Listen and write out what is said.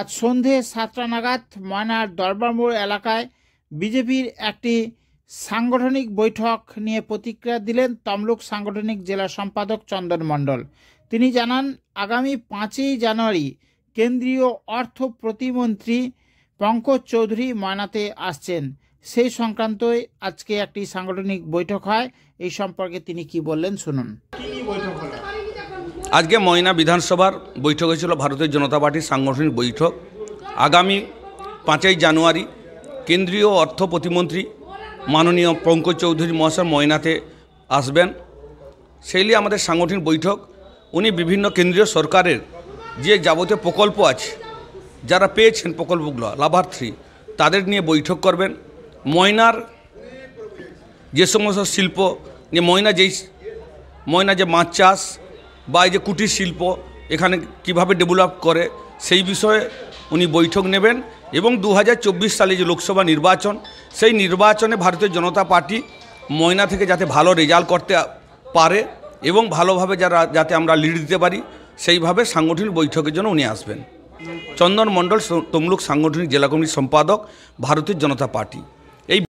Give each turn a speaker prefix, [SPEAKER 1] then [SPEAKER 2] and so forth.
[SPEAKER 1] আজ সন্ধে 7টা নাগাদ ময়নার দরবার মোড় এলাকায় বিজেপির একটি সাংগঠনিক বৈঠক নিয়ে প্রতিক্রিয়া দিলেন তমলুক সাংগঠনিক জেলা সম্পাদক চন্দন মণ্ডল। তিনি জানান, আগামী 5ই জানুয়ারি কেন্দ্রীয় অর্থ প্রতিমন্ত্রী পঙ্কজ চৌধুরী ময়নাতে আসছেন। সেই সংক্রান্তই আজকে একটি সাংগঠনিক বৈঠক হয়। এই সম্পর্কে তিনি কি বললেন শুনুন।
[SPEAKER 2] আজকে ময়না বিধানসভার বৈঠক হয়েছিল ভারতীয় জনতা পার্টির সাংগঠনিক বৈঠক। আগামী 5ই জানুয়ারি কেন্দ্রীয় অর্থ প্রতিমন্ত্রী মাননীয় পঙ্কজ চৌধুরী মহাশয় ময়নাতে আসবেন। সেই নিয়ে আমাদের সাংগঠনিক বৈঠক। উনি বিভিন্ন কেন্দ্রীয় সরকারের যে যাবতীয় প্রকল্প আছে, যারা পেয়েছেন প্রকল্পগুলো লাভার্থী, তাদের নিয়ে বৈঠক করবেন। ময়নার যে সমস্ত শিল্প, যে ময়না যে মাছ চাষ বা এই যে কুটির শিল্প এখানে কিভাবে ডেভেলপ করে সেই বিষয়ে উনি বৈঠক নেবেন। এবং 2024 সালে যে লোকসভা নির্বাচন, সেই নির্বাচনে ভারতীয় জনতা পার্টি ময়না থেকে যাতে ভালো রেজাল্ট করতে পারে এবং ভালোভাবে যাতে আমরা লিড দিতে পারি, সেইভাবে সাংগঠনিক বৈঠকের জন্য উনি আসবেন। চন্দন মণ্ডল, তমলুক সাংগঠনিক জেলা কমিটির সম্পাদক, ভারতীয় জনতা পার্টি।